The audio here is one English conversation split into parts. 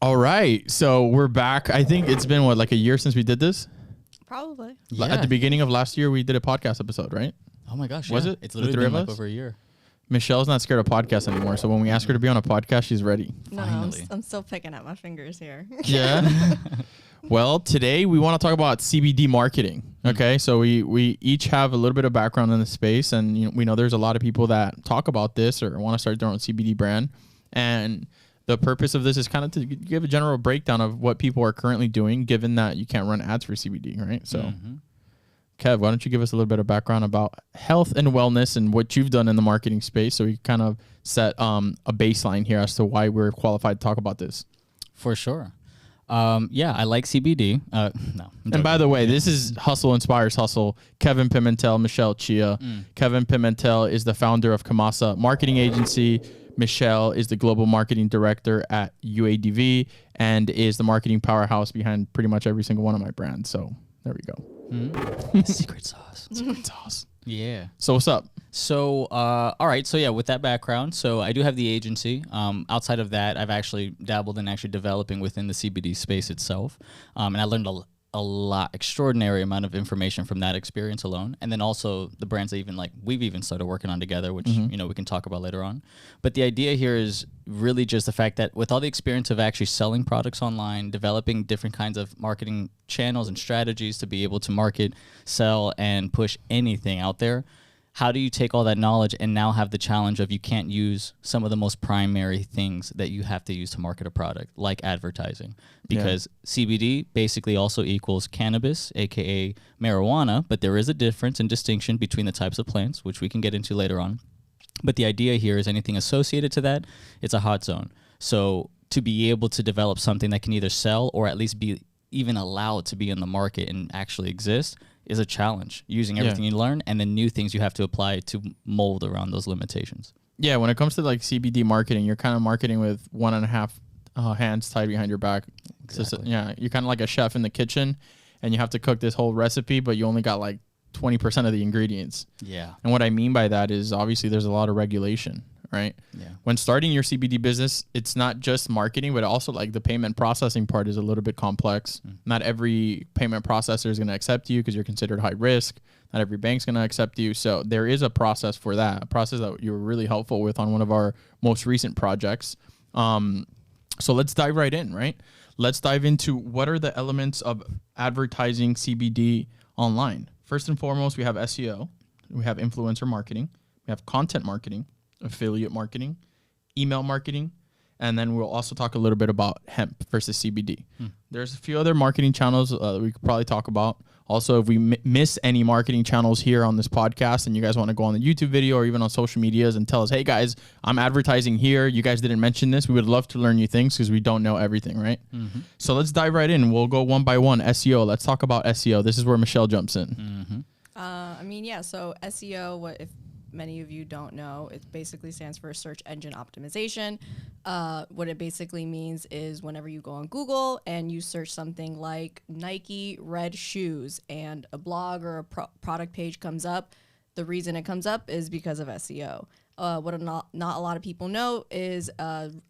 All right. So we're back. I think it's been, what, like a year since we did this? Probably. Yeah. At the beginning of last year, we did a podcast episode, right? Oh my gosh. Was it? It's The literally three been of like us? over a year. Michelle's not scared of podcasts anymore. So when we ask her to be on a podcast, she's ready. No, Finally. I'm still picking at my fingers here. Yeah. Well, today we want to talk about CBD marketing. Okay. So we each have a little bit of background in the space, and we know there's a lot of people that talk about this or want to start their own CBD brand. And the purpose of this is kind of to give a general breakdown of what people are currently doing, given that you can't run ads for CBD, right? So, Kev, why don't you give us a little bit of background about health and wellness and what you've done in the marketing space, so we kind of set a baseline here as to why we're qualified to talk about this. For sure. Yeah, I like CBD. No. And by the way, this is Hustle Inspires Hustle. Keven Pimentel, Michelle, Chia. Keven Pimentel is the founder of Kamasa Marketing Agency. Michelle is the global marketing director at UADV and is the marketing powerhouse behind pretty much every single one of my brands. So there we go. Secret sauce. Secret sauce. Yeah. So what's up? So, all right. So yeah, with that background, so I do have the agency. Outside of that, I've actually dabbled in actually developing within the CBD space itself. And I learned a lot, extraordinary amount of information from that experience alone. And then also the brands that we've even started working on together, which, we can talk about later on. But the idea here is really just the fact that with all the experience of actually selling products online, developing different kinds of marketing channels and strategies to be able to market, sell, and push anything out there, how do you take all that knowledge and now have the challenge of you can't use some of the most primary things that you have to use to market a product, like advertising? Because CBD basically also equals cannabis, aka marijuana, but there is a difference and distinction between the types of plants, which we can get into later on. But the idea here is anything associated to that, it's a hot zone. So to be able to develop something that can either sell or at least be even allowed to be in the market and actually exist is a challenge, using everything you learn and then new things you have to apply to mold around those limitations. Yeah, when it comes to like CBD marketing, you're kind of marketing with 1.5 hands tied behind your back. Exactly. So, you're kind of like a chef in the kitchen, and you have to cook this whole recipe, but you only got like 20% of the ingredients. Yeah. And what I mean by that is obviously there's a lot of regulation, right? Yeah. When starting your CBD business, it's not just marketing, but also like the payment processing part is a little bit complex. Not every payment processor is going to accept you because you're considered high risk. Not every bank's going to accept you. So there is a process for that, a process that you were really helpful with on one of our most recent projects. So let's dive right in, right? Let's dive into what are the elements of advertising CBD online. First and foremost, we have SEO, we have influencer marketing, we have content marketing, affiliate marketing, email marketing, and then we'll also talk a little bit about hemp versus CBD. There's a few other marketing channels we could probably talk about. Also, if we miss any marketing channels here on this podcast and you guys want to go on the YouTube video or even on social medias and tell us, hey guys, I'm advertising here, you guys didn't mention this, we would love to learn new things because we don't know everything, right? So let's dive right in. We'll go one by one. SEO. Let's talk about SEO. This is where Michelle jumps in. So SEO, what if many of you don't know, it basically stands for search engine optimization. What it basically means is whenever you go on Google and you search something like Nike red shoes and a blog or a product page comes up, the reason it comes up is because of SEO. What not a lot of people know is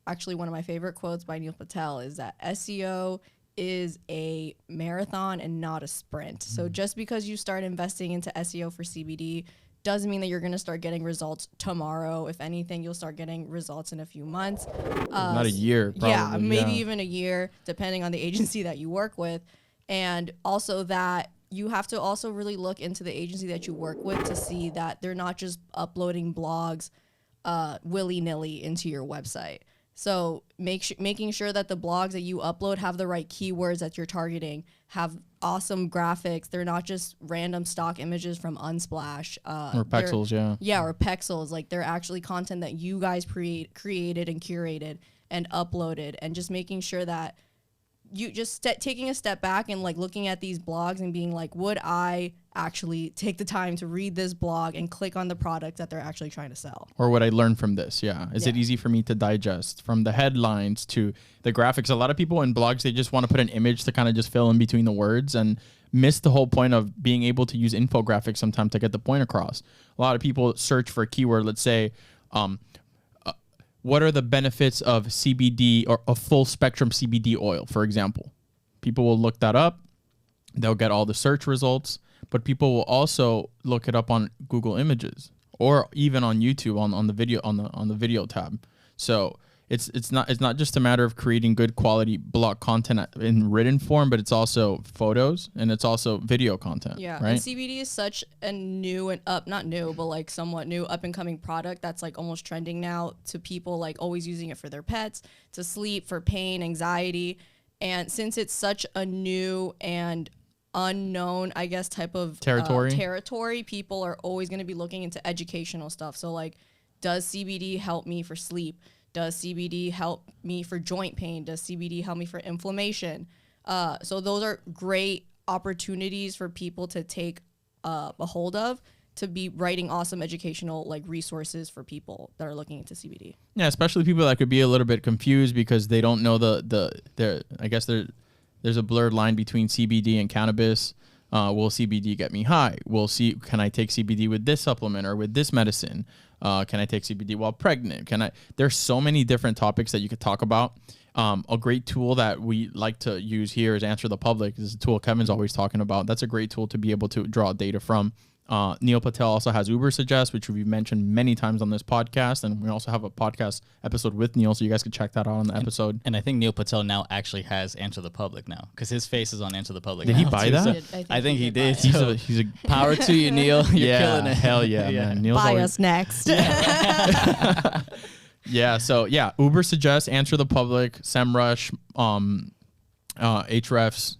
actually one of my favorite quotes by Neil Patel is that SEO is a marathon and not a sprint. So just because you start investing into SEO for CBD doesn't mean that you're going to start getting results tomorrow. If anything, you'll start getting results in a few months. Not a year, probably. Maybe even a year, depending on the agency that you work with. And also that you have to also really look into the agency that you work with to see that they're not just uploading blogs willy-nilly into your website. So making sure that the blogs that you upload have the right keywords that you're targeting, have awesome graphics. They're not just random stock images from Unsplash. Or Pexels, Yeah, or Pexels. Like they're actually content that you guys created and curated and uploaded, and just making sure that you just taking a step back and like looking at these blogs and being like, would I actually take the time to read this blog and click on the product that they're actually trying to sell? Or what I learned from this, Is it easy for me to digest from the headlines to the graphics? A lot of people in blogs, they just want to put an image to kind of just fill in between the words and miss the whole point of being able to use infographics sometimes to get the point across. A lot of people search for a keyword, let's say, what are the benefits of CBD or a full spectrum CBD oil, for example? People will look that up. They'll get all the search results, but people will also look it up on Google Images or even on YouTube on the video on the video tab. So it's not just a matter of creating good quality blog content in written form, but it's also photos and it's also video content. Yeah, right. And CBD is such a new and not new, but like somewhat new up and coming product that's like almost trending now to people like always using it for their pets, to sleep, for pain, anxiety. And since it's such a new and unknown, I guess, type of territory, people are always going to be looking into educational stuff. So like, does CBD help me for sleep? Does CBD help me for joint pain? Does CBD help me for inflammation? So those are great opportunities for people to take a hold of, to be writing awesome educational like resources for people that are looking into CBD. Yeah, especially people that could be a little bit confused because they don't know I guess there's a blurred line between CBD and cannabis. Will CBD get me high? Can I take CBD with this supplement or with this medicine? Can I take CBD while pregnant? There's so many different topics that you could talk about. A great tool that we like to use here is Answer the Public. This is a tool Kevin's always talking about. That's a great tool to be able to draw data from. Neil Patel also has Uber Suggest, which we've mentioned many times on this podcast. And we also have a podcast episode with Neil, so you guys can check that out on the episode. And I think Neil Patel now actually has Answer the Public now, because his face is on Answer the Public. Did he buy that? I think he did. He's a power to you, Neil. You're killing it. Hell yeah, man. Neil's buy us next. Yeah. So yeah, Uber Suggest, Answer the Public, SEMrush, Ahrefs.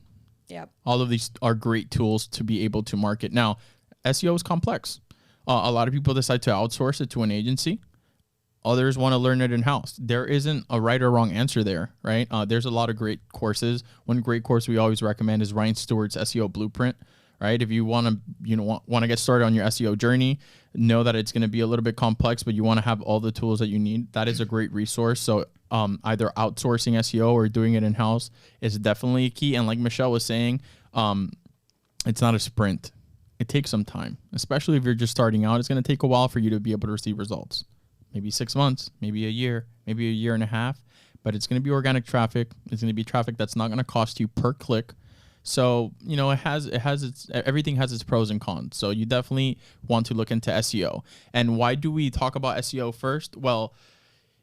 Yep. All of these are great tools to be able to market. Now, SEO is complex. A lot of people decide to outsource it to an agency. Others want to learn it in-house. There isn't a right or wrong answer there, right? There's a lot of great courses. One great course we always recommend is Ryan Stewart's SEO Blueprint, right? If you want to get started on your SEO journey, know that it's going to be a little bit complex, but you want to have all the tools that you need. That is a great resource. So either outsourcing SEO or doing it in-house is definitely a key. And like Michelle was saying, it's not a sprint. It takes some time, especially if you're just starting out. It's going to take a while for you to be able to receive results. Maybe 6 months, maybe a year, maybe a year and a half, but it's going to be organic traffic. It's going to be traffic that's not going to cost you per click. So, everything has its pros and cons. So you definitely want to look into SEO. And why do we talk about SEO first? Well,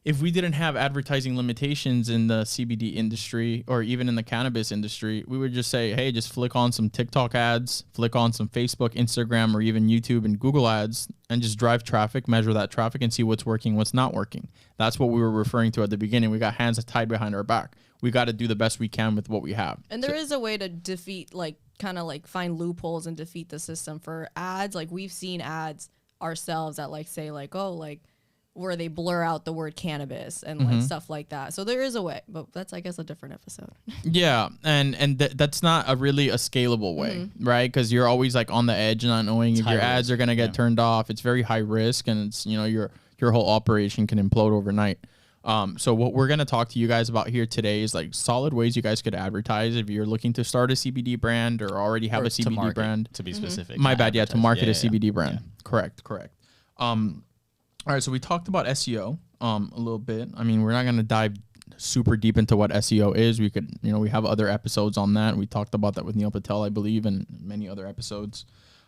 if we didn't have advertising limitations in the CBD industry or even in the cannabis industry, we would just say, hey, just flick on some TikTok ads, flick on some Facebook, Instagram, or even YouTube and Google ads, and just drive traffic, measure that traffic, and see what's working, what's not working. That's what we were referring to at the beginning. We got hands tied behind our back. We got to do the best we can with what we have. And there is a way to defeat, find loopholes and defeat the system for ads. Like, we've seen ads ourselves that say where they blur out the word cannabis and stuff like that. So there is a way, but that's, I guess, a different episode. Yeah. And that's not really a scalable way, right? Because you're always on the edge, not knowing if your ads are going to get turned off. It's very high risk, and it's, your whole operation can implode overnight. So what we're going to talk to you guys about here today is solid ways you guys could advertise if you're looking to start a CBD brand or already have a CBD brand. To be specific. My bad. Yeah. To market a CBD brand. Yeah. Correct. All right, so we talked about SEO a little bit. I mean, we're not going to dive super deep into what SEO is. We could, we have other episodes on that. We talked about that with Neil Patel, I believe, and many other episodes.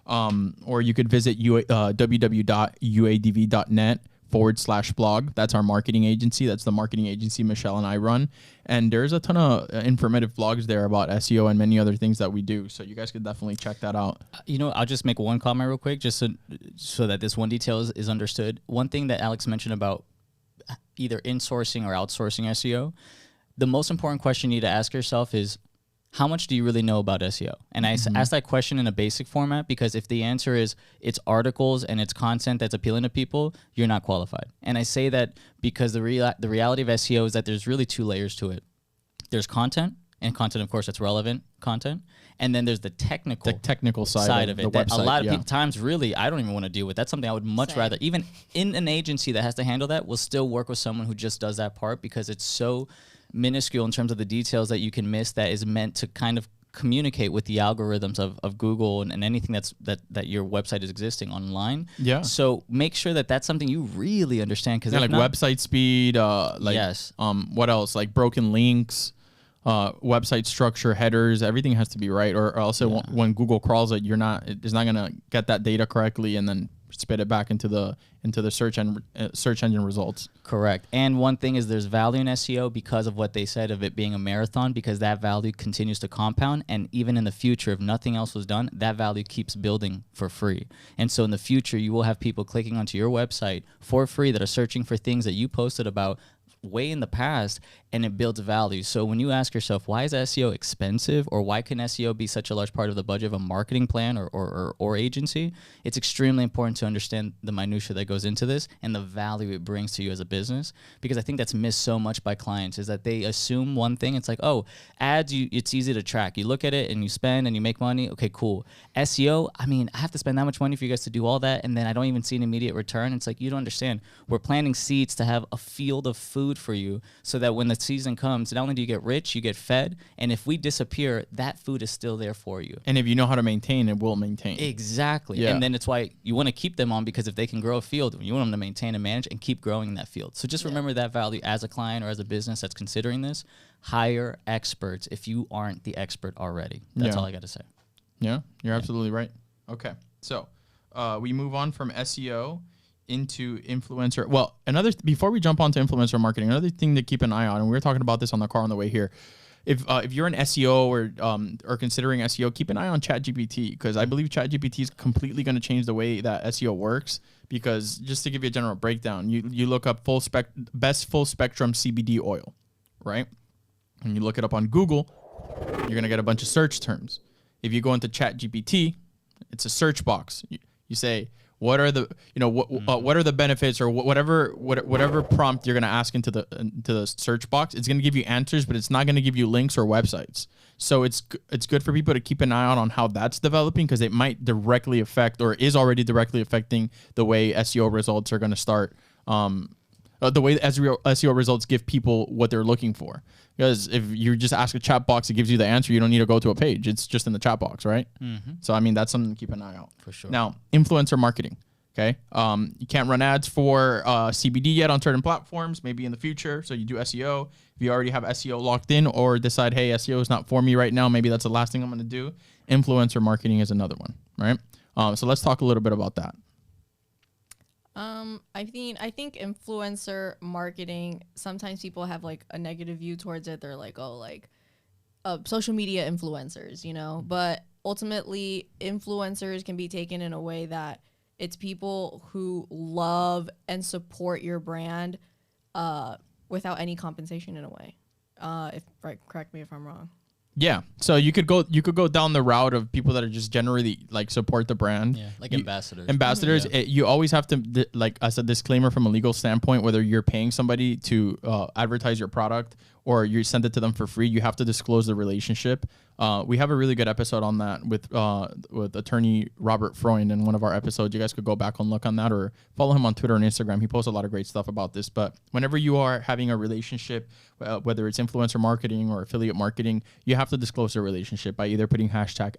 Or you could visit www.uadv.net/blog. That's our marketing agency. That's the marketing agency Michelle and I run. And there's a ton of informative blogs there about SEO and many other things that we do. So you guys could definitely check that out. I'll just make one comment real quick, just so that this one detail is understood. One thing that Alex mentioned about either insourcing or outsourcing SEO, the most important question you need to ask yourself is, how much do you really know about SEO? And I ask that question in a basic format, because if the answer is it's articles and it's content that's appealing to people, you're not qualified. And I say that because the reality of SEO is that there's really two layers to it. There's content, and content, of course, that's relevant content. And then there's the technical side of it. That website, a lot of times, really, I don't even want to deal with. That's something I would much rather, even in an agency that has to handle that, will still work with someone who just does that part, because it's so minuscule in terms of the details that you can miss, that is meant to kind of communicate with the algorithms of Google and anything that your website is existing online. Yeah. So make sure that that's something you really understand. Because like website speed, yes. What else? Like broken links, website structure, headers, everything has to be right, or else when Google crawls it, it's not gonna get that data correctly and then spit it back into the search engine results. Correct. And one thing is there's value in SEO because of what they said of it being a marathon, because that value continues to compound. And even in the future, if nothing else was done, that value keeps building for free. And so in the future, you will have people clicking onto your website for free that are searching for things that you posted about way in the past, and it builds value. So when you ask yourself, why is SEO expensive, or why can SEO be such a large part of the budget of a marketing plan or agency, it's extremely important to understand the minutia that goes into this and the value it brings to you as a business. Because I think that's missed so much by clients, is that they assume one thing. It's like, oh, ads, it's easy to track. You look at it and you spend and you make money. Okay, cool. SEO, I mean, I have to spend that much money for you guys to do all that, and then I don't even see an immediate return. It's like, you don't understand. We're planting seeds to have a field of food for you, so that when the season comes, not only do you get rich, you get fed, and if we disappear, that food is still there for you. And if you know how to maintain, it will maintain. Exactly. Yeah. And then it's why you want to keep them on, because if they can grow a field, you want them to maintain and manage and keep growing that field. So just remember that value as a client or as a business that's considering this. Hire experts if you aren't the expert already. That's all I got to say. Yeah, you're absolutely right. Okay, so we move on from SEO into influencer. Well, before we jump onto influencer marketing, another thing to keep an eye on, and we were talking about this on the car on the way here. If you're an SEO or considering SEO, keep an eye on ChatGPT, because I believe ChatGPT is completely going to change the way that SEO works. Because just to give you a general breakdown, you look up best full spectrum CBD oil, right? And you look it up on Google, you're going to get a bunch of search terms. If you go into ChatGPT, it's a search box. You say, what are the what are the benefits, or whatever prompt you're gonna ask into the search box. It's gonna give you answers, but it's not gonna give you links or websites. So it's good for people to keep an eye out on how that's developing, because it might directly affect, or is already directly affecting, the way SEO results are gonna start. The way SEO results give people what they're looking for. Because if you just ask a chat box, it gives you the answer. You don't need to go to a page. It's just in the chat box, right? Mm-hmm. So, I mean, that's something to keep an eye out. For sure. Now, influencer marketing, okay? You can't run ads for CBD yet on certain platforms, maybe in the future. So you do SEO. If you already have SEO locked in, or decide, hey, SEO is not for me right now, maybe that's the last thing I'm going to do. Influencer marketing is another one, right? So let's talk a little bit about that. I think influencer marketing, sometimes people have like a negative view towards it. They're like, oh, like social media influencers, but ultimately influencers can be taken in a way that it's people who love and support your brand without any compensation in a way. Correct me if I'm wrong. Yeah, so you could go down the route of people that are just generally like support the brand. Yeah, like ambassadors. Ambassadors. Yeah. You always have to, like as a disclaimer from a legal standpoint, whether you're paying somebody to advertise your product or you send it to them for free, you have to disclose the relationship. We have a really good episode on that with attorney Robert Freund in one of our episodes. You guys could go back and look on that, or follow him on Twitter and Instagram. He posts a lot of great stuff about this. But whenever you are having a relationship, whether it's influencer marketing or affiliate marketing, you have to disclose the relationship by either putting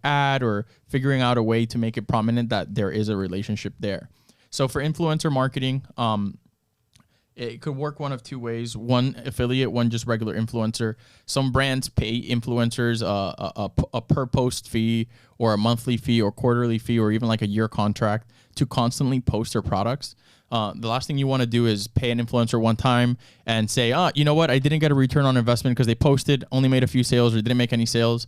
#ad or figuring out a way to make it prominent that there is a relationship there. So for influencer marketing, it could work one of two ways: one affiliate, one just regular influencer. Some brands pay influencers a per post fee, or a monthly fee, or quarterly fee, or even like a year contract to constantly post their products. The last thing you want to do is pay an influencer one time and say, you know what, I didn't get a return on investment because they posted, only made a few sales, or didn't make any sales.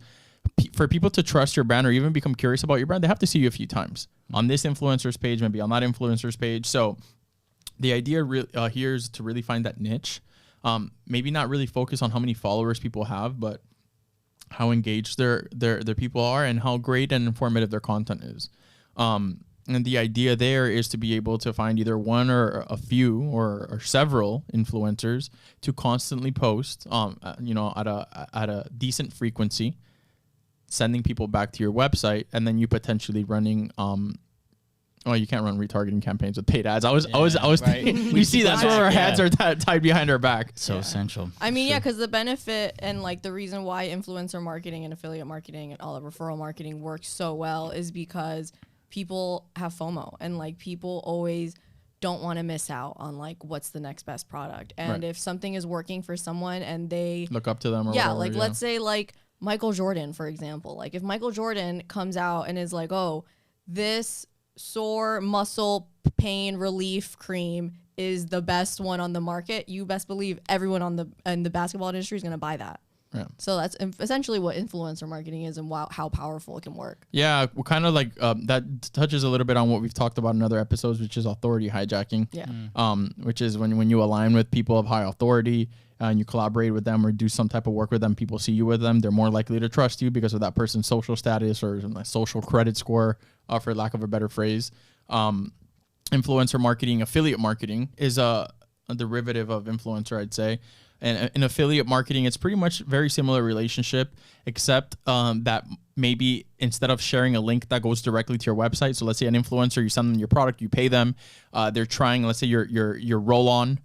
For people to trust your brand or even become curious about your brand, they have to see you a few times on this influencer's page, maybe on that influencer's page. So the idea here is to really find that niche. Maybe not really focus on how many followers people have, but how engaged their people are and how great and informative their content is. And the idea there is to be able to find either one or a few or several influencers to constantly post, at a decent frequency, sending people back to your website, and then you potentially running Oh, you can't run retargeting campaigns with paid ads. I was right. thinking, you see, that's where our hands are tied behind our back. So essential. I mean, yeah, because the benefit and like the reason why influencer marketing and affiliate marketing and all the referral marketing works so well is because people have FOMO and like people always don't want to miss out on like what's the next best product. And if something is working for someone and they look up to them or whatever, like let's say like Michael Jordan, for example. Like if Michael Jordan comes out and is like, oh, this sore muscle pain relief cream is the best one on the market, you best believe everyone in the basketball industry is going to buy that. Yeah. So that's essentially what influencer marketing is and how powerful it can work. Yeah, we're kind of like that touches a little bit on what we've talked about in other episodes, which is authority hijacking. Yeah. Which is when you align with people of high authority and you collaborate with them or do some type of work with them, people see you with them, they're more likely to trust you because of that person's social status or social credit score, for lack of a better phrase. Influencer marketing, affiliate marketing is a derivative of influencer, I'd say. And in affiliate marketing, it's pretty much very similar relationship, except that maybe instead of sharing a link that goes directly to your website, so let's say an influencer, you send them your product, you pay them, they're trying, let's say your roll-on,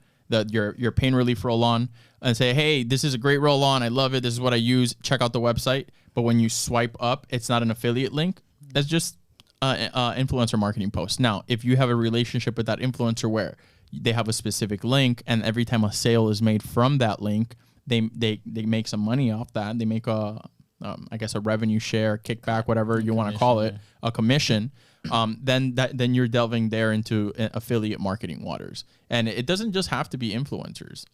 your pain relief roll-on, and say, hey, this is a great roll-on, I love it, this is what I use, check out the website. But when you swipe up, it's not an affiliate link. That's just influencer marketing post. Now, if you have a relationship with that influencer where they have a specific link, and every time a sale is made from that link, they make some money off that. They make I guess a revenue share, kickback, whatever you want to call it, a commission. Then you're delving there into affiliate marketing waters, and it doesn't just have to be influencers.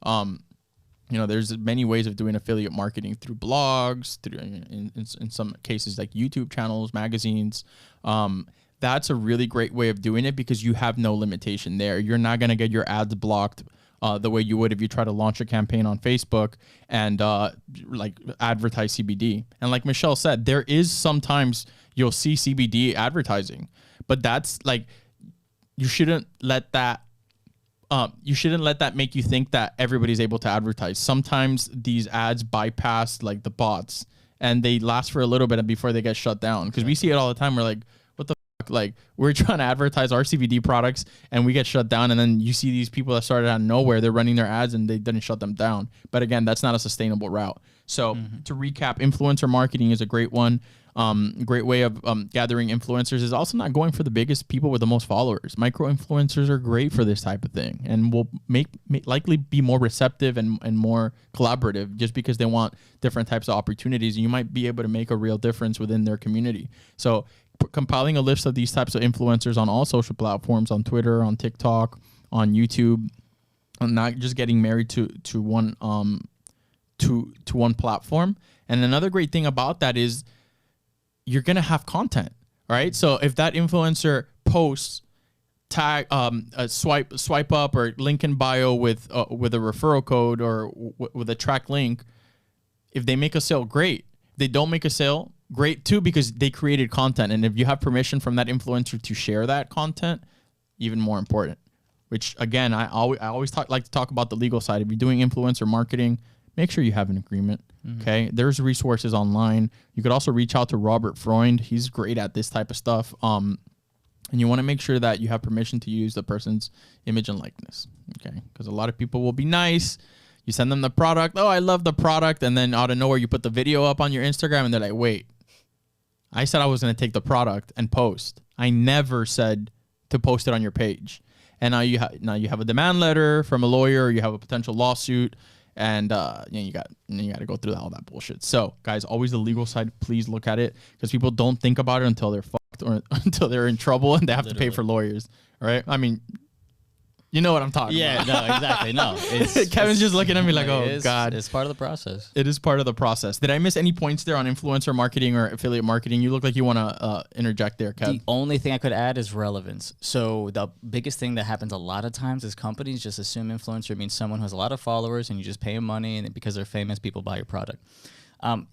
There's many ways of doing affiliate marketing through blogs, through in some cases like YouTube channels, magazines. That's a really great way of doing it because you have no limitation there. You're not going to get your ads blocked the way you would if you try to launch a campaign on Facebook and like advertise CBD. And like Michelle said, there is sometimes you'll see CBD advertising, but that's like, you shouldn't let that make you think that everybody's able to advertise. Sometimes these ads bypass like the bots and they last for a little bit before they get shut down. Because we see it all the time. We're like, what the fuck? Like, we're trying to advertise our CBD products and we get shut down. And then you see these people that started out of nowhere, they're running their ads and they didn't shut them down. But again, that's not a sustainable route. So to recap, influencer marketing is a great one. Great way of gathering influencers is also not going for the biggest people with the most followers. Micro influencers are great for this type of thing and will likely be more receptive and more collaborative just because they want different types of opportunities. And you might be able to make a real difference within their community. So compiling a list of these types of influencers on all social platforms, on Twitter, on TikTok, on YouTube, and not just getting married to one to one platform. And another great thing about that is you're going to have content, right? So if that influencer posts tag swipe up or link in bio with a referral code or with a track link, if they make a sale, great. If they don't make a sale, great too, because they created content. And if you have permission from that influencer to share that content, even more important. Which again, I always like to talk about the legal side. If you're doing influencer marketing, make sure you have an agreement. Okay, there's resources online. You could also reach out to Robert Freund. He's great at this type of stuff. And you want to make sure that you have permission to use the person's image and likeness. Okay, because a lot of people will be nice. You send them the product. Oh, I love the product. And then out of nowhere, you put the video up on your Instagram and they're like, wait, I said I was going to take the product and post. I never said to post it on your page. And now you have a demand letter from a lawyer. Or you have a potential lawsuit. And you got to go through all that bullshit. So, guys, always the legal side. Please look at it because people don't think about it until they're fucked or until they're in trouble and they have to pay for lawyers. All right? I mean, you know what I'm talking about. Yeah, no, exactly. No, Kevin's just looking at me like, oh, God. It's part of the process. It is part of the process. Did I miss any points there on influencer marketing or affiliate marketing? You look like you want to interject there, Kev. The only thing I could add is relevance. So the biggest thing that happens a lot of times is companies just assume influencer means someone who has a lot of followers and you just pay them money and because they're famous, people buy your product.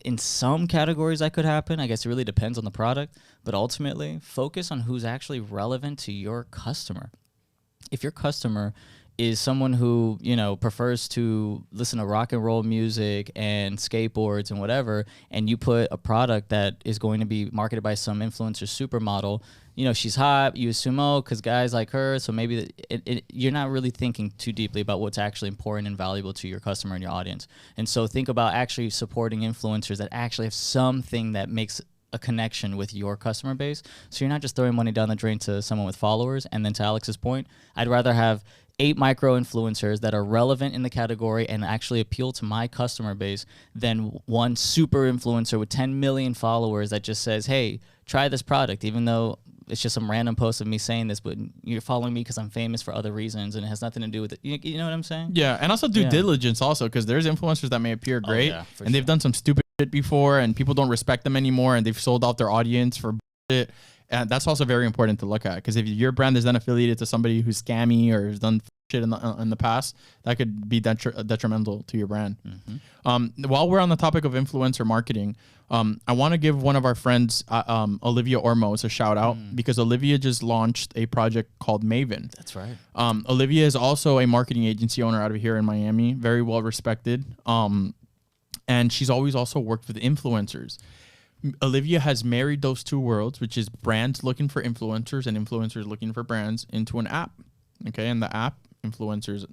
In some categories that could happen. I guess it really depends on the product. But ultimately, focus on who's actually relevant to your customer. If your customer is someone who, you know, prefers to listen to rock and roll music and skateboards and whatever, and you put a product that is going to be marketed by some influencer supermodel, you know, she's hot, you assume, oh, because guys like her, so maybe you're not really thinking too deeply about what's actually important and valuable to your customer and your audience. And so think about actually supporting influencers that actually have something that makes a connection with your customer base. So you're not just throwing money down the drain to someone with followers. And then to Alex's point, I'd rather have 8 micro influencers that are relevant in the category and actually appeal to my customer base than one super influencer with 10 million followers that just says, hey, try this product, even though it's just some random post of me saying this, but you're following me because I'm famous for other reasons and it has nothing to do with it. You know what I'm saying? Yeah, and also due diligence also, because there's influencers that may appear great and they've done some stupid shit before and people don't respect them anymore and they've sold out their audience for bullshit. And that's also very important to look at, because if your brand is then affiliated to somebody who's scammy or has done shit in the past, that could be detrimental to your brand. While we're on the topic of influencer marketing, I want to give one of our friends, Olivia Ormos, a shout out because Olivia just launched a project called Maven. That's right. Olivia is also a marketing agency owner out of here in Miami, very well respected. And she's always also worked with influencers. Olivia has married those two worlds, which is brands looking for influencers and influencers looking for brands, into an app. Okay, and the app, influencers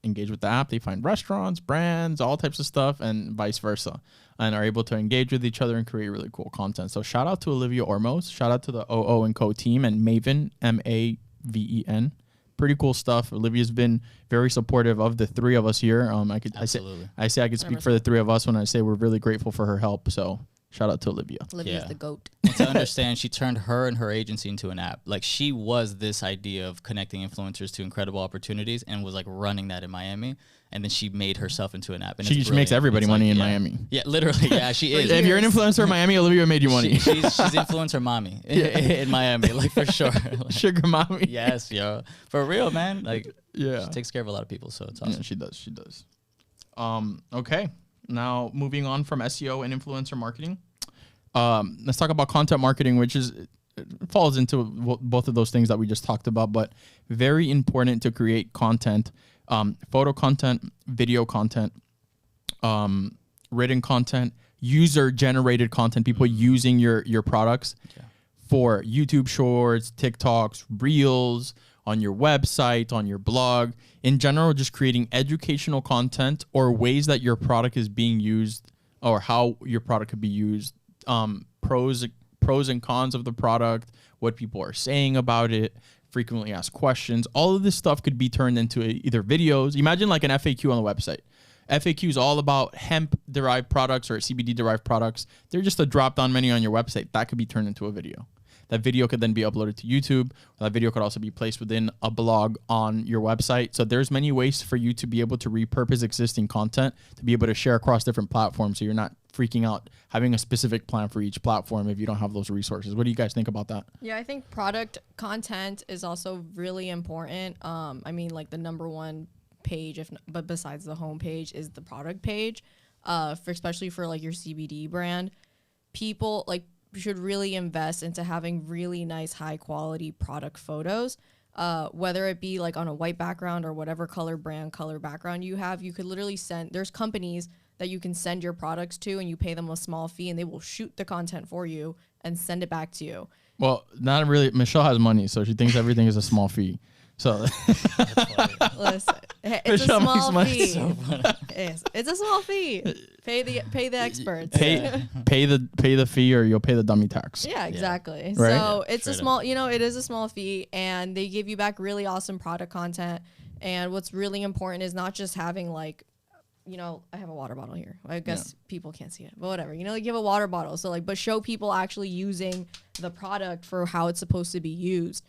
engage with the app, they find restaurants, brands, all types of stuff, and vice versa, and are able to engage with each other and create really cool content. So shout out to Olivia Ormos, shout out to the OO&Co team, and Maven, Maven. Pretty cool stuff. Olivia's been very supportive of the three of us here. I say I could speak for the three of us when I say we're really grateful for her help. So shout out to Olivia. Olivia's the GOAT. To understand, she turned her and her agency into an app. Like, she was this idea of connecting influencers to incredible opportunities and was like running that in Miami. And then she made herself into an app. And she makes everybody money in Miami. Yeah, literally. Yeah, she is. If you're an influencer in Miami, Olivia made you money. She's influencer mommy in Miami, like, for sure. Like, sugar mommy. Yes, yo. For real, man. Like, she takes care of a lot of people, so it's awesome. Yeah, she does. Okay. Now, moving on from SEO and influencer marketing. Let's talk about content marketing, which falls into both of those things that we just talked about, but very important to create content, photo content, video content, written content, user-generated content, people using your products for YouTube Shorts, TikToks, Reels, on your website, on your blog. In general, just creating educational content or ways that your product is being used or how your product could be used. Pros and cons of the product, what people are saying about it, frequently asked questions. All of this stuff could be turned into either videos. Imagine like an FAQ on the website. FAQ is all about hemp-derived products or CBD-derived products. They're just a drop-down menu on your website. That could be turned into a video. That video could then be uploaded to YouTube. That video could also be placed within a blog on your website. So there's many ways for you to be able to repurpose existing content to be able to share across different platforms, so you're not freaking out having a specific plan for each platform if you don't have those resources. What do you guys think about that? Yeah, I think product content is also really important. I mean, like, the number one page, but besides the home page, is the product page. Especially for like your CBD brand, people should really invest into having really nice, high quality product photos. Whether it be like on a white background or whatever color background you have, you could literally there's companies that you can send your products to and you pay them a small fee and they will shoot the content for you and send it back to you. Well, not really. Michelle has money, so she thinks everything is a small fee. So listen, it's a small fee. So it's a small fee. Pay the experts. Pay the fee, or you'll pay the dummy tax. Yeah, exactly. Yeah. Right? So it's a small, it is a small fee, and they give you back really awesome product content. And what's really important is not just having I have a water bottle here. I guess people can't see it, but whatever. You have a water bottle. So but show people actually using the product for how it's supposed to be used.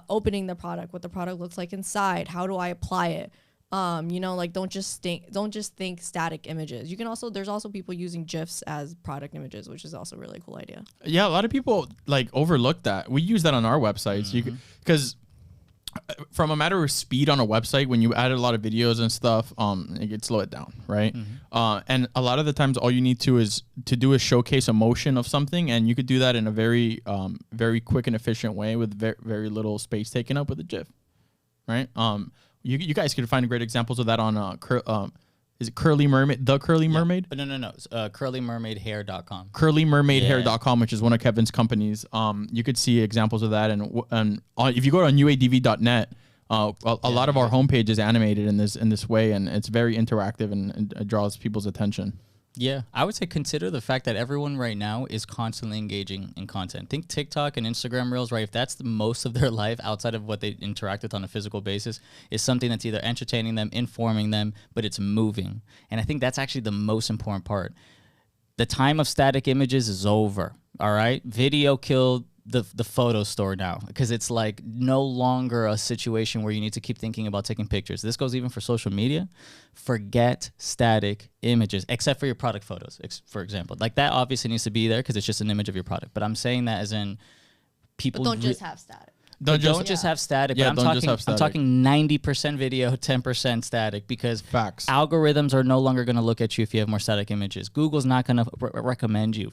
Opening the product, what the product looks like inside, how do I apply it? Don't just think static images. You can also, there's also people using GIFs as product images, which is also a really cool idea. Yeah, a lot of people overlook that. We use that on our websites. Because from a matter of speed on a website, when you add a lot of videos and stuff, it could slow it down, right? And a lot of the times, all you need to do is showcase a motion of something, and you could do that in a very, very quick and efficient way with very little space taken up with a GIF, right? you guys could find great examples of that on is it Curly Mermaid? The Curly Mermaid? No. curlymermaidhair.com. Curlymermaidhair.com, which is one of Kevin's companies. You could see examples of that, and if you go to uadv.net, a lot of our homepage is animated in this way, and it's very interactive and it draws people's attention. Yeah, I would say consider the fact that everyone right now is constantly engaging in content. Think TikTok and Instagram Reels, right? If that's the most of their life outside of what they interact with on a physical basis, is something that's either entertaining them, informing them, but it's moving. And I think that's actually the most important part. The time of static images is over, all right? Video killed the photo store now, because it's like no longer a situation where you need to keep thinking about taking pictures. This goes even for social media. Forget static images, except for your product photos, for example. Like that obviously needs to be there because it's just an image of your product. But I'm saying that as in people don't just have static. Don't just have static. Yeah, but I'm talking 90% video, 10% static, because Facts. Algorithms are no longer going to look at you if you have more static images. Google's not going to recommend you.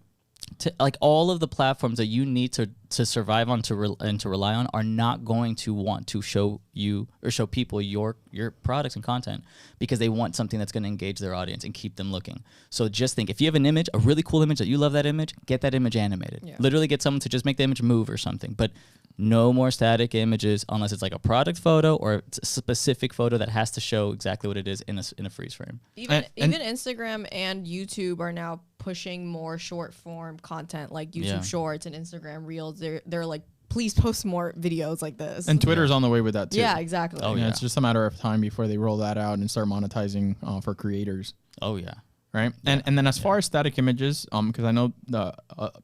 Like all of the platforms that you need to survive on and to rely on are not going to want to show you or show people your products and content, because they want something that's going to engage their audience and keep them looking. So just think, if you have an image, a really cool image that you love that image, get that image animated. Yeah. Literally get someone to just make the image move or something. But no more static images unless it's like a product photo or a specific photo that has to show exactly what it is in a freeze frame. Even Instagram and YouTube are now pushing more short form content, like YouTube Shorts and Instagram Reels. They're like, please post more videos like this. And Twitter's on the way with that too. Yeah, exactly. Oh yeah, it's just a matter of time before they roll that out and start monetizing for creators. Oh yeah. Right. Yeah. And then as far as static images, because I know the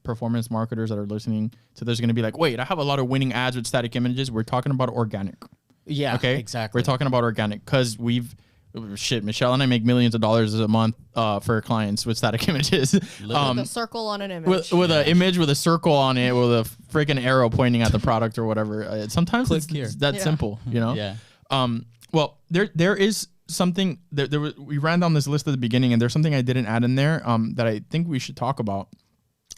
performance marketers that are listening to this are going to be like, wait, I have a lot of winning ads with static images. We're talking about organic. Yeah. Okay. Exactly. We're talking about organic because Michelle and I make millions of dollars a month for clients with static images. With a circle on an image. With an image with a circle on it with a freaking arrow pointing at the product or whatever. Sometimes it's that simple, you know? Yeah. Well, there is something we ran down this list at the beginning, and there's something I didn't add in there that I think we should talk about.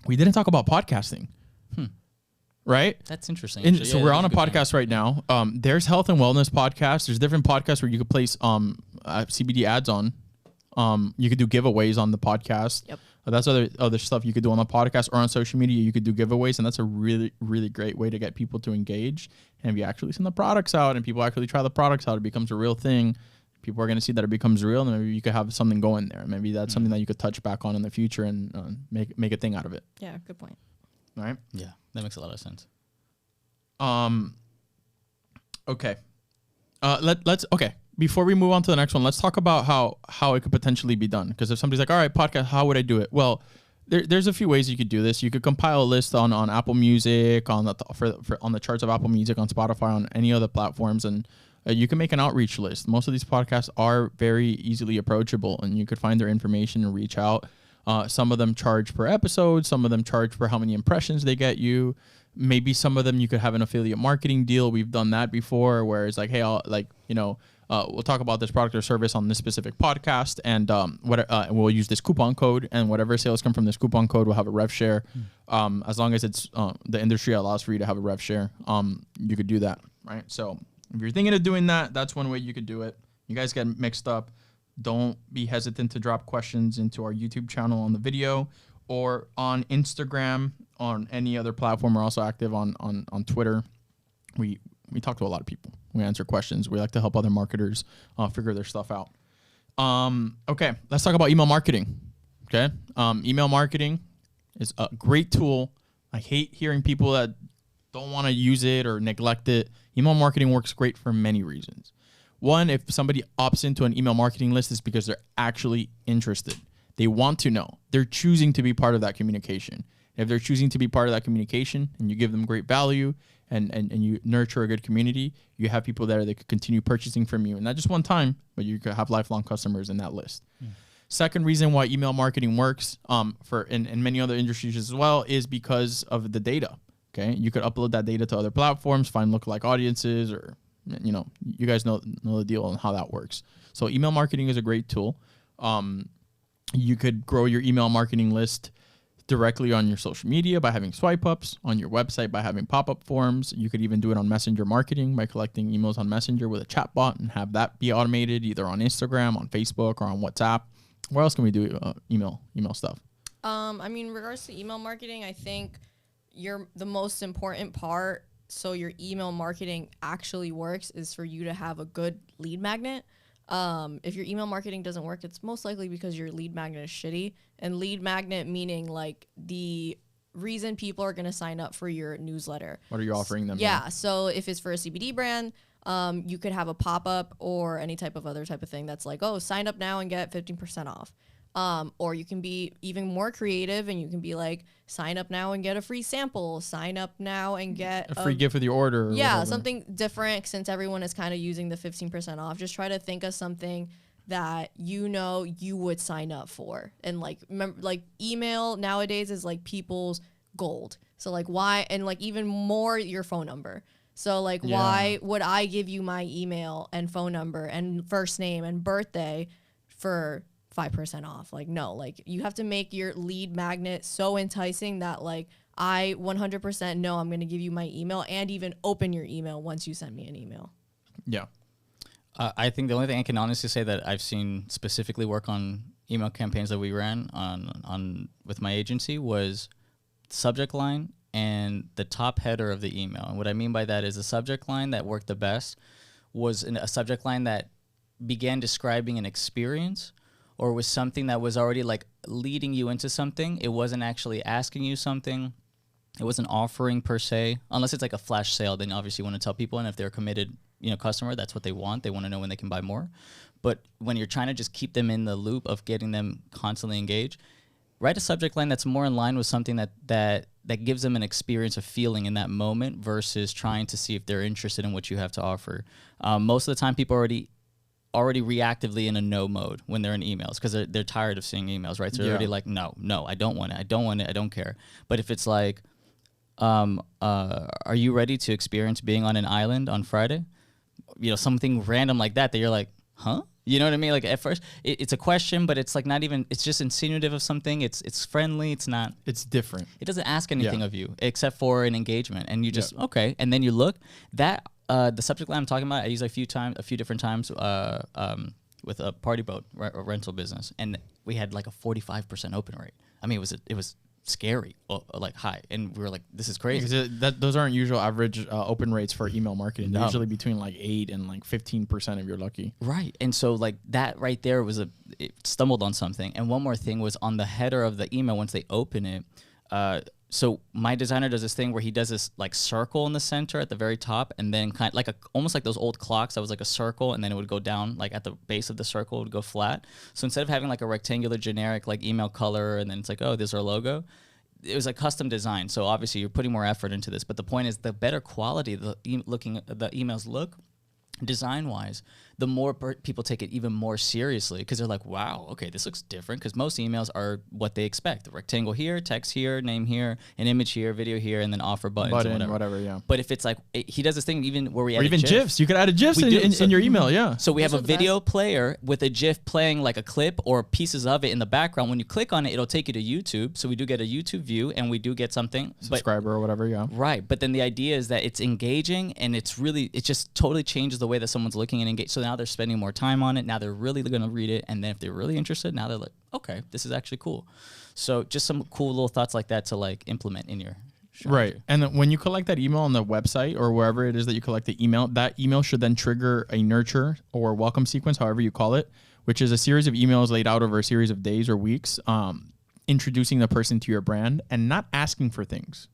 We didn't talk about podcasting. Right? That's interesting. So we're on a podcast right now. There's health and wellness podcasts. There's different podcasts where you could place CBD ads on. You could do giveaways on the podcast. Yep. That's other stuff you could do on the podcast or on social media. You could do giveaways, and that's a really, really great way to get people to engage. And if you actually send the products out and people actually try the products out, it becomes a real thing. People are going to see that it becomes real, and maybe you could have something going there. Maybe that's something that you could touch back on in the future and make a thing out of it. Yeah, good point. All right? Yeah, that makes a lot of sense. Okay. Let's before we move on to the next one, let's talk about how it could potentially be done. Because if somebody's like, all right, podcast, how would I do it? Well, there's a few ways you could do this. You could compile a list on Apple Music, on the charts of Apple Music, on Spotify, on any other platforms, and you can make an outreach list. Most of these podcasts are very easily approachable, and you could find their information and reach out. Some of them charge per episode. Some of them charge for how many impressions they get you. Maybe some of them you could have an affiliate marketing deal. We've done that before, where it's like, hey, we'll talk about this product or service on this specific podcast, and we'll use this coupon code, and whatever sales come from this coupon code will have a rev share. As long as it's the industry allows for you to have a rev share, you could do that, right? So if you're thinking of doing that, that's one way you could do it. You guys get mixed up. Don't be hesitant to drop questions into our YouTube channel on the video or on Instagram, on any other platform. We're also active on Twitter. We talk to a lot of people. We answer questions. We like to help other marketers figure their stuff out. Okay, let's talk about email marketing. Okay, email marketing is a great tool. I hate hearing people that don't want to use it or neglect it. Email marketing works great for many reasons. One, if somebody opts into an email marketing list, it's because they're actually interested. They want to know. They're choosing to be part of that communication. If they're choosing to be part of that communication and you give them great value and you nurture a good community, you have people there that could continue purchasing from you. And not just one time, but you could have lifelong customers in that list. Second reason why email marketing works in many other industries as well is because of the data. Okay, you could upload that data to other platforms, find lookalike audiences, or you guys know the deal on how that works. So email marketing is a great tool. You could grow your email marketing list directly on your social media by having swipe ups, on your website by having pop-up forms. You could even do it on Messenger marketing by collecting emails on Messenger with a chat bot and have that be automated either on Instagram, on Facebook, or on WhatsApp. Where else can we do email stuff? I mean, in regards to email marketing, I think the most important part so your email marketing actually works is for you to have a good lead magnet. If your email marketing doesn't work, it's most likely because your lead magnet is shitty. And lead magnet meaning like the reason people are going to sign up for your newsletter. What are you offering them? Yeah. So if it's for a CBD brand, you could have a pop-up or any type of other type of thing that's like, oh, sign up now and get 15% off. Or you can be even more creative and you can be like, sign up now and get a free sample, sign up now and get a free gift with your order. Or yeah, whatever. something different since everyone is kind of using the 15% off. Just try to think of something that you know you would sign up for. And like, remember, like email nowadays is like people's gold. So like why, and like even more your phone number. So like why would I give you my email and phone number and first name and birthday for 5% off? Like, no, like you have to make your lead magnet so enticing that like I 100% know I'm going to give you my email and even open your email once you send me an email. Yeah. I think the only thing I can honestly say that I've seen specifically work on email campaigns that we ran on with my agency was subject line and the top header of the email. And what I mean by that is the subject line that worked the best was a subject line that began describing an experience or was something that was already like leading you into something. It wasn't actually asking you something. It wasn't offering per se, unless it's like a flash sale. Then obviously you want to tell people, and if they're a committed, customer, that's what they want. They want to know when they can buy more. But when you're trying to just keep them in the loop of getting them constantly engaged, write a subject line that's more in line with something that gives them an experience of feeling in that moment versus trying to see if they're interested in what you have to offer. Most of the time, people already reactively in a no mode when they're in emails because they're tired of seeing emails, right? So they're already like, no, I don't want it. I don't care. But if it's like, are you ready to experience being on an island on Friday? Something random like that you're like, huh? You know what I mean? Like at first it's a question, but it's like not even, it's just insinuative of something. It's friendly. It's not, it's different. It doesn't ask anything of you except for an engagement. And you just, okay. And then you look that, the subject line I'm talking about, I use a few different times with a party boat rental business, and we had like a 45% open rate. I mean, it was scary, like high, and we were like, this is crazy. Those aren't usual average open rates for email marketing. They're No. usually between like 8 and like 15% if you're lucky. Right, and so like that right there it stumbled on something. And one more thing was on the header of the email once they open it. So my designer does this thing where he does this like circle in the center at the very top, and then kind of like almost like those old clocks that was like a circle, and then it would go down like at the base of the circle it would go flat. So instead of having like a rectangular generic like email color, and then it's like, oh, there's our logo, it was a custom design. So obviously you're putting more effort into this, but the point is the better quality the emails look design wise, the more people take it even more seriously because they're like, wow, okay, this looks different, because most emails are what they expect: the rectangle here, text here, name here, an image here, video here, and then offer buttons or whatever. Yeah. But if it's like he does this thing even where we add or even GIFs, you could add a GIF in your email. Yeah. So we have Those a are the video player with a GIF playing like a clip or pieces of it in the background. When you click on it, it'll take you to YouTube. So we do get a YouTube view, and we do get something Subscriber or whatever. Yeah. Right. But then the idea is that it's engaging, and it just totally changes the way that someone's looking and engaged. So now they're spending more time on it. Now they're really going to read it. And then if they're really interested, now they're like, okay, this is actually cool. So just some cool little thoughts like that to like implement in your strategy. Right. And then when you collect that email on the website or wherever it is that you collect the email, that email should then trigger a nurture or welcome sequence, however you call it, which is a series of emails laid out over a series of days or weeks, introducing the person to your brand and not asking for things.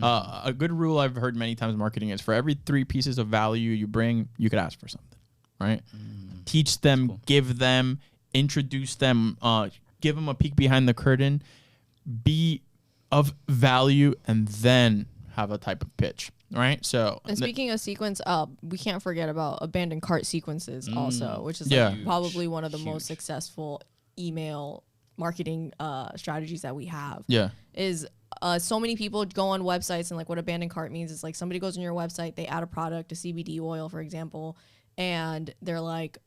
A good rule I've heard many times in marketing is for every 3 pieces of value you bring, you could ask for something, right? Teach them, cool. Give them, introduce them, give them a peek behind the curtain, be of value, and then have a type of pitch, right? So, and speaking of sequence, we can't forget about abandoned cart sequences also, which is probably one of the most successful email marketing strategies that we have. Yeah. Is so many people go on websites, and like what abandoned cart means is like somebody goes on your website, they add a product, a CBD oil, for example, and they're like,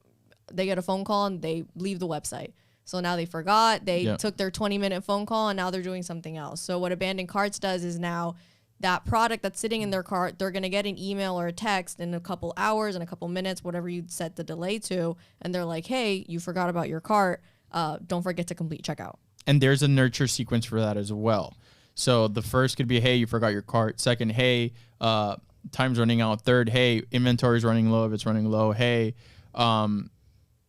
they get a phone call and they leave the website. So now they forgot, they Yeah. took their 20-minute phone call, and now they're doing something else. So what abandoned carts does is now that product that's sitting in their cart, they're going to get an email or a text in a couple hours, in a couple minutes, whatever you set the delay to. And they're like, hey, you forgot about your cart. Don't forget to complete checkout. And there's a nurture sequence for that as well. So the first could be, hey, you forgot your cart. Second, hey, time's running out. Third, hey, inventory's running low if it's running low. Hey,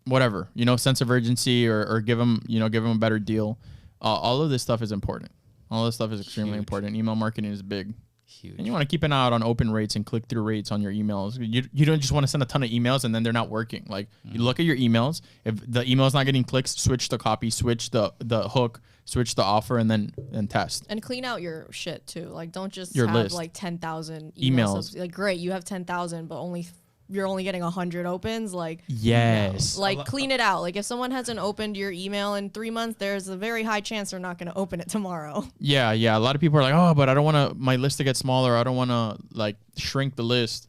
whatever, sense of urgency, or give them a better deal. All of this stuff is important. All this stuff is extremely important. Email marketing is big. Huge. And you want to keep an eye out on open rates and click-through rates on your emails. You don't just want to send a ton of emails and then they're not working. Like, you look at your emails. If the email's not getting clicks, switch the copy, switch the hook, switch the offer, and then test. And clean out your shit too. Like, don't just Your have list. like 10,000 Emails. Like, great, you have 10,000, but you're only getting 100 opens. Like, Yes. no. Like, clean it out. Like, if someone hasn't opened your email in 3 months, there's a very high chance they're not going to open it tomorrow. Yeah. A lot of people are like, oh, but I don't want my list to get smaller. I don't want to like shrink the list.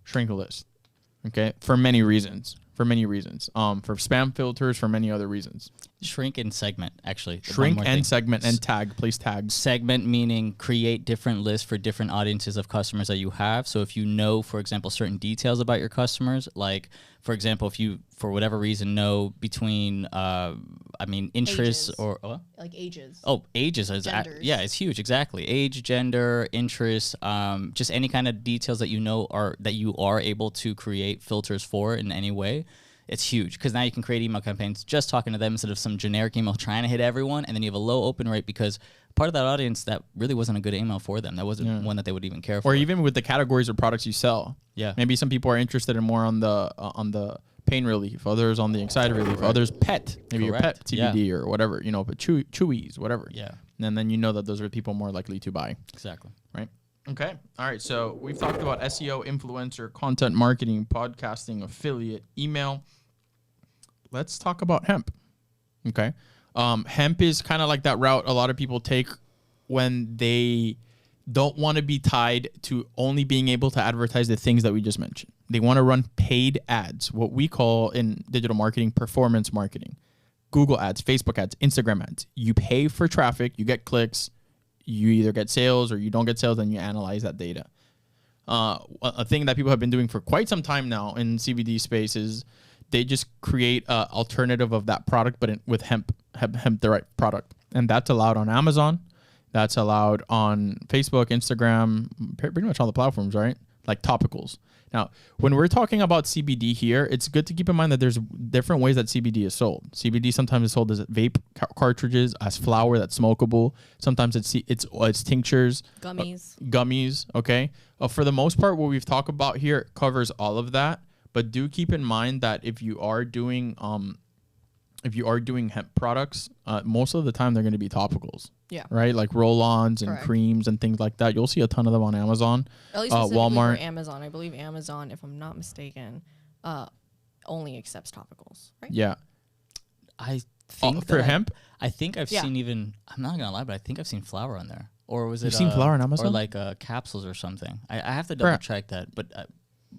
Shrink the list. Okay. For many reasons. For spam filters, for many other reasons. Shrink and segment, actually. Shrink and segment and tag. Place tags. Segment meaning create different lists for different audiences of customers that you have. So if you know, for example, certain details about your customers, like, for example, if you, for whatever reason, know between, interests Ages. or what? Like ages. Oh, ages. Genders. It's huge. Exactly. Age, gender, interests, just any kind of details that you are able to create filters for in any way. It's huge because now you can create email campaigns just talking to them instead of some generic email trying to hit everyone. And then you have a low open rate because part of that audience, that really wasn't a good email for them. That wasn't one that they would even care for. Or even with the categories of products you sell. Yeah. Maybe some people are interested in more on the pain relief, others on the anxiety relief, others pet, maybe your pet CBD or whatever, but chewies, whatever. Yeah. And then that those are people more likely to buy. Exactly. Right. Okay. All right. So we've talked about SEO, influencer, content marketing, podcasting, affiliate, email. Let's talk about hemp. Okay. Hemp is kind of like that route a lot of people take when they don't want to be tied to only being able to advertise the things that we just mentioned. They want to run paid ads, what we call in digital marketing, performance marketing. Google ads, Facebook ads, Instagram ads. You pay for traffic, you get clicks, you either get sales or you don't get sales, and you analyze that data. A thing that people have been doing for quite some time now in CBD space is they just create an alternative of that product, but with hemp, the right product. And that's allowed on Amazon. That's allowed on Facebook, Instagram, pretty much all the platforms, right? Like topicals. Now, when we're talking about CBD here, it's good to keep in mind that there's different ways that CBD is sold. CBD sometimes is sold as vape cartridges, as flour that's smokable. Sometimes it's tinctures, gummies. Okay. For the most part, what we've talked about here covers all of that. But do keep in mind that if you are doing hemp products, most of the time they're going to be topicals. Yeah. Right? Like roll-ons and creams and things like that. You'll see a ton of them on Amazon. At least specifically Walmart. for Amazon. I believe Amazon, if I'm not mistaken, only accepts topicals, right? Yeah. I think for hemp? I think I've seen even, I'm not going to lie, but I think I've seen flour on there. Or was it? You've seen flour on Amazon? Or like capsules or something. I have to double check that, but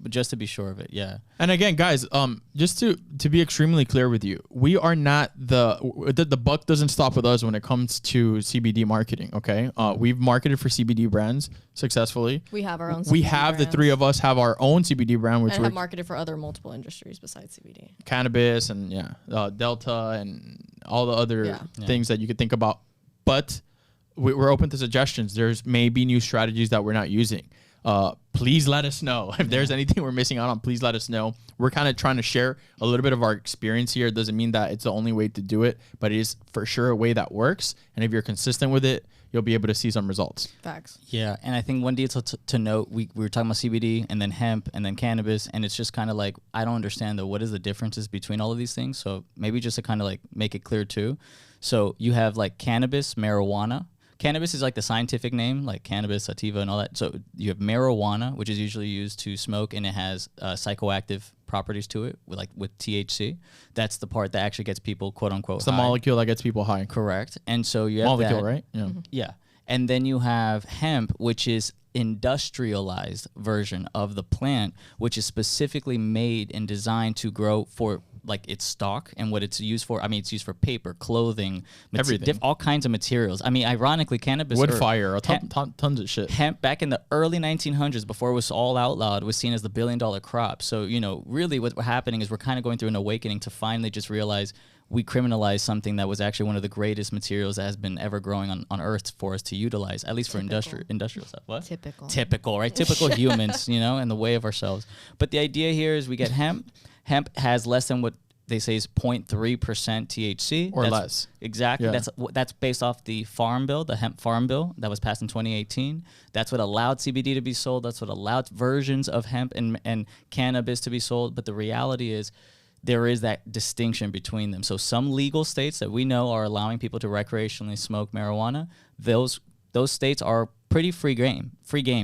just to be sure of it, yeah. And again, guys, just to be extremely clear with you, we are not the buck doesn't stop with us when it comes to CBD marketing. Okay, we've marketed for CBD brands successfully. We have our own. We have brands. the three of us have our own CBD brand, which and we're have marketed for other multiple industries besides CBD. Cannabis and Delta and all the other things that you could think about. But we're open to suggestions. There's maybe new strategies that we're not using. Please let us know if there's anything we're missing out on. Please let us know. We're kind of trying to share a little bit of our experience here. It doesn't mean that it's the only way to do it, but it is for sure a way that works. And if you're consistent with it, you'll be able to see some results. Facts. Yeah, and I think one detail to note, we were talking about CBD and then hemp and then cannabis, and it's just kind of like, I don't understand what is the differences between all of these things. So maybe just to kind of like make it clear too. So you have like cannabis, marijuana. Cannabis is like the scientific name, like cannabis, sativa, and all that. So you have marijuana, which is usually used to smoke, and it has psychoactive properties to it, with THC. That's the part that actually gets people, quote unquote, it's the molecule that gets people high. Correct. And so you have molecule, that, right? Yeah. Mm-hmm. Yeah. And then you have hemp, which is industrialized version of the plant, which is specifically made and designed to grow for like its stock and what it's used for. I mean, it's used for paper, clothing, everything, all kinds of materials. I mean, ironically, cannabis, wood fire, tons of shit. Hemp back in the early 1900s, before it was all outlawed, was seen as the billion-dollar crop. So, you know, really what's happening is we're kind of going through an awakening to finally just realize we criminalize something that was actually one of the greatest materials that has been ever growing on Earth for us to utilize, at least for industrial stuff. What? Typical, right? Typical humans, you know, and the way of ourselves. But the idea here is we get hemp. Hemp has less than what they say is 0.3% THC. Or less. Exactly. Yeah. That's based off the Farm Bill, the Hemp Farm Bill that was passed in 2018. That's what allowed CBD to be sold. That's what allowed versions of hemp and cannabis to be sold. But the reality is, there is that distinction between them. So some legal states that we know are allowing people to recreationally smoke marijuana, those states are pretty free game.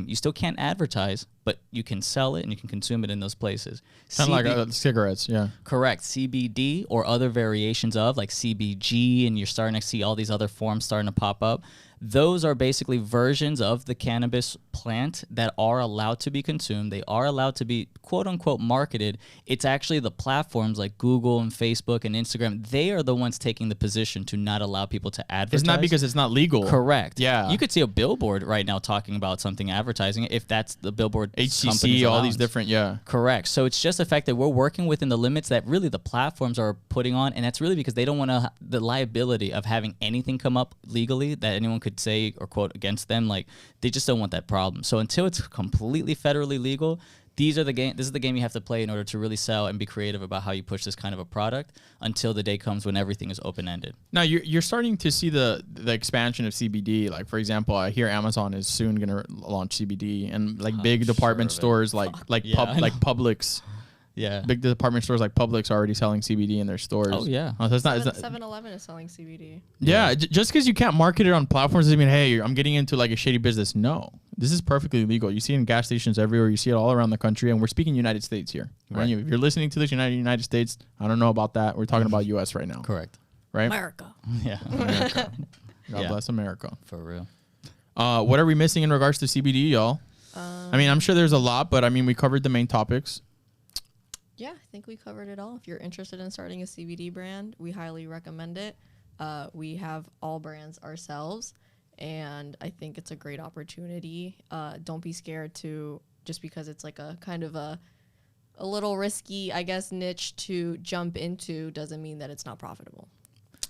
You still can't advertise, but you can sell it and you can consume it in those places. Kind of like cigarettes, yeah. Correct. CBD or other variations of like CBG, and you're starting to see all these other forms starting to pop up. Those are basically versions of the cannabis plant that are allowed to be consumed. They are allowed to be quote unquote marketed. It's actually the platforms like Google and Facebook and Instagram. They are the ones taking the position to not allow people to advertise. It's not because it's not legal. Correct. Yeah. You could see a billboard right now talking about something advertising it if that's the billboard. HCC, all these different, yeah. Correct. So it's just the fact that we're working within the limits that really the platforms are putting on, and that's really because they don't want the liability of having anything come up legally that anyone could say or quote against them. Like, they just don't want that problem. So until it's completely federally legal, this is the game you have to play in order to really sell and be creative about how you push this kind of a product until the day comes when everything is open-ended. Now, you're starting to see the expansion of CBD. Like, for example, I hear Amazon is soon going to launch CBD, and like big department stores like Publix. Yeah. Big department stores like Publix are already selling CBD in their stores. Oh, yeah. So it's not 7-Eleven is selling CBD. Yeah. Just because you can't market it on platforms doesn't mean, hey, I'm getting into like a shady business. No. This is perfectly legal. You see it in gas stations everywhere. You see it all around the country. And we're speaking United States here. Right? If you're listening to this, United States, I don't know about that. We're talking about U.S. right now. Correct. Right? America. Yeah. America. God bless America. For real. What are we missing in regards to CBD, y'all? I mean, I'm sure there's a lot, but I mean, we covered the main topics. Yeah, I think we covered it all. If you're interested in starting a CBD brand, we highly recommend it. We have all brands ourselves, and I think it's a great opportunity. Don't be scared to, just because it's like a kind of a little risky, I guess, niche to jump into doesn't mean that it's not profitable.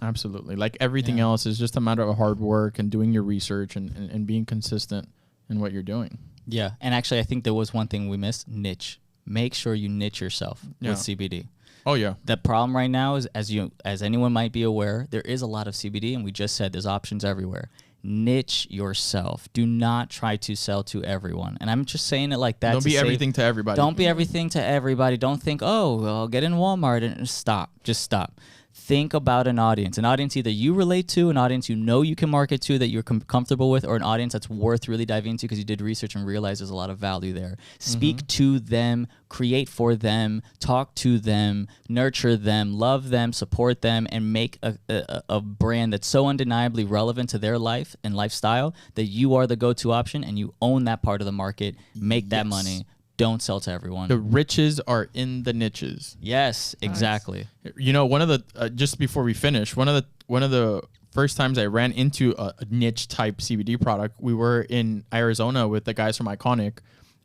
Absolutely. Like everything else is just a matter of hard work and doing your research and being consistent in what you're doing. Yeah, and actually I think there was one thing we missed, niche. Make sure you niche yourself with CBD. Oh, yeah. The problem right now is, as anyone might be aware, there is a lot of CBD, and we just said there's options everywhere. Niche yourself. Do not try to sell to everyone. And I'm just saying it like that. Don't be everything to everybody. Don't be everything to everybody. Don't think, oh, I'll get in Walmart and stop. Just stop. Think about an audience either you relate to, an audience you know you can market to that you're comfortable with, or an audience that's worth really diving into because you did research and realize there's a lot of value there. Speak to them, create for them, talk to them, nurture them, love them, support them, and make a brand that's so undeniably relevant to their life and lifestyle that you are the go-to option and you own that part of the market. Make that money. Don't sell to everyone. The riches are in the niches. Yes, exactly. You know, one of the just before we finish, one of the first times I ran into a niche type CBD product, we were in Arizona with the guys from Iconic,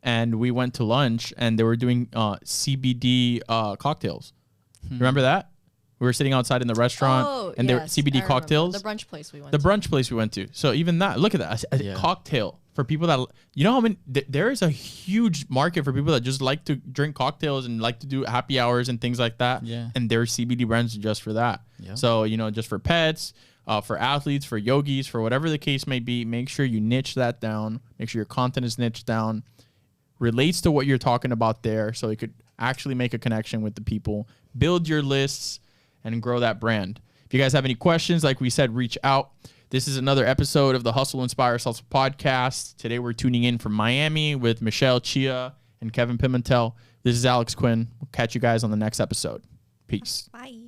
and we went to lunch, and they were doing CBD cocktails. Remember that? We were sitting outside in the restaurant, and there were CBD cocktails. The brunch place we went to. So even that, look at that, a cocktail for people that, you know how many, there is a huge market for people that just like to drink cocktails and like to do happy hours and things like that. Yeah. And there are CBD brands just for that. Yep. So, you know, just for pets, for athletes, for yogis, for whatever the case may be, make sure you niche that down. Make sure your content is niched down, relates to what you're talking about there, so it could actually make a connection with the people. Build your lists and grow that brand. If you guys have any questions, like we said, reach out. This is another episode of the Hustle Inspire Salsa podcast. Today we're tuning in from Miami with Michelle, Chia, and Keven Pimentel. This is Alex Quin. We'll catch you guys on the next episode. Peace. Bye.